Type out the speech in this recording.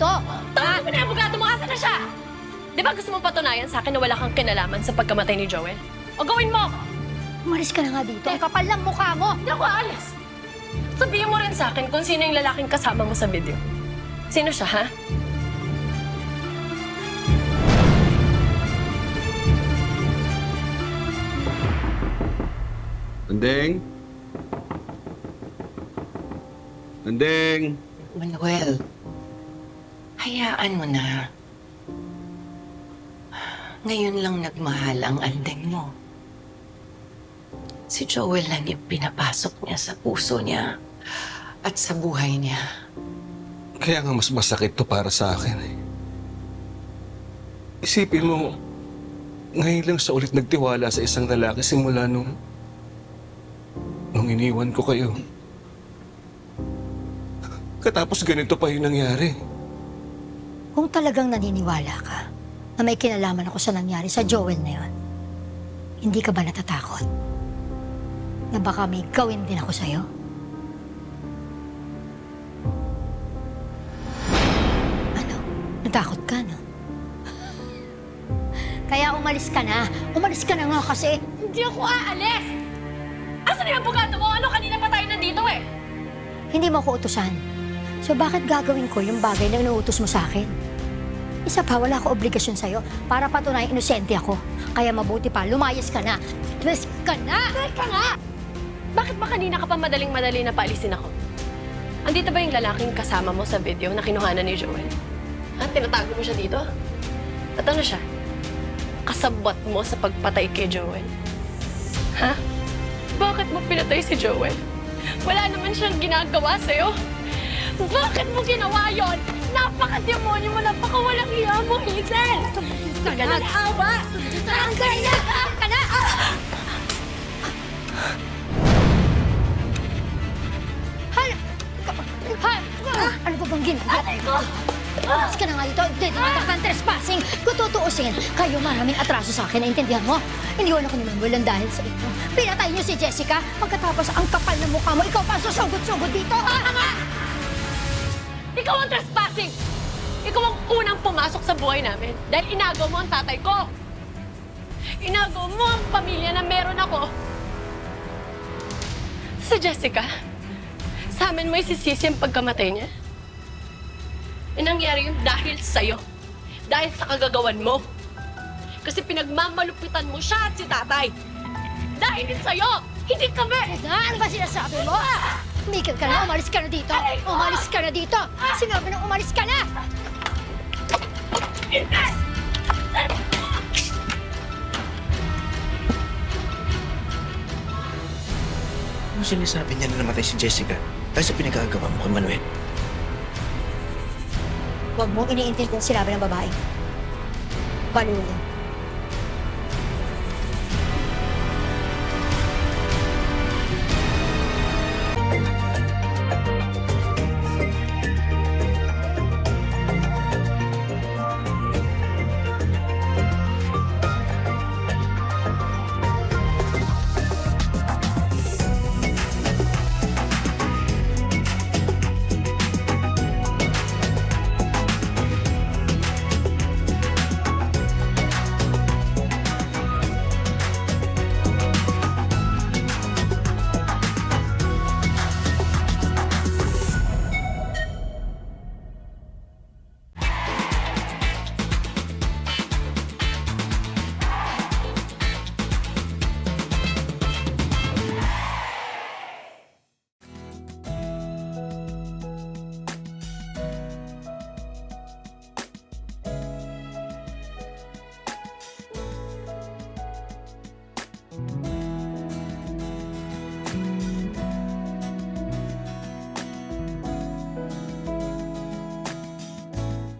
mo? Tama mo na yung abogado mo, asa na siya? Di ba gusto mo patunayan sa akin na wala kang kinalaman sa pagkamatay ni Joel? O gawin mo! Umalis ka na nga dito. Ang kapal ng mukha mo. Hindi ako aalis. Sabihin mo rin sa akin kung sino yung lalaking kasama mo sa video. Sino siya, ha? Andeng? Andeng? Manuel, hayaan mo na. Ngayon lang nagmahal ang andeng mo. Si Joel lang yung pinapasok niya sa puso niya at sa buhay niya. Kaya nga mas masakit to para sa akin eh. Isipin mo, ngayon lang siya ulit nagtiwala sa isang lalaki simula nung iniwan ko kayo. Katapos ganito pa yung nangyari. Kung talagang naniniwala ka na may kinalaman ako sa nangyari sa Joel na yon, hindi ka ba natatakot? Na baka may gawin din ako sa'yo? Ano? Natakot ka, no? Kaya umalis ka na. Umalis ka na nga kasi. Hindi ako aalis! Asan na yung abogado mo? Ano, kanina pa tayo nandito eh! Hindi mo ako utusan. So bakit gagawin ko yung bagay na inuutos mo sa akin? Isa pa, wala ako obligasyon sa'yo para patunayan inosente ako. Kaya mabuti pa, lumayas ka na. Lumayas ka na! Teka nga! Bakit ba kanina ka pa madaling-madali na paalisin ako? Andito ba yung lalaking kasama mo sa video na kinuhanan ni Joel? Ha? Tinatago mo siya dito? At ano siya? Kasabot mo sa pagpatay kay Joel? Ha? Bakit mo pinatay si Joel? Wala naman siyang ginagawa sa'yo. Bakit mo ginawa yon? Napaka-demonyo mo, napaka-walang iya mo, Hazel! Ka na! Nag-awa! Tanggal na! Ka na! Ano ba bang ginagawa? Alas ka na nga dito. Hindi naman ng trespassing. Kung tutuusin, kayo maraming atraso sa akin. Naintindihan mo? Iniwan ako ni Manuel lang dahil sa inyo. Pinatay niyo si Jessica. Pagkatapos ang kapal ng mukha mo, ikaw pa ang susugod-sugod dito. Nga! Ikaw ang trespassing! Ikaw ang unang pumasok sa buhay namin dahil inagaw mo ang tatay ko. Inagaw mo ang pamilya na meron ako. Sa Jessica, sa amin mo isisisi ang pagkamatay niya. E nangyari yun dahil sa'yo. Dahil sa kagagawan mo. Kasi pinagmamalupitan mo siya at si tatay. Dahil din sa'yo, hindi kami! Ano ba sinasabi mo? Tumigil ka na, umalis ka na dito. Umalis ka na dito. Sinabi na umalis ka na. Ano sinasabi niya na namatay si Jessica dahil sa pinagagawa mo kay Manuel? Huwag mong iniintindihan sinabi ng babae. Baliw yan.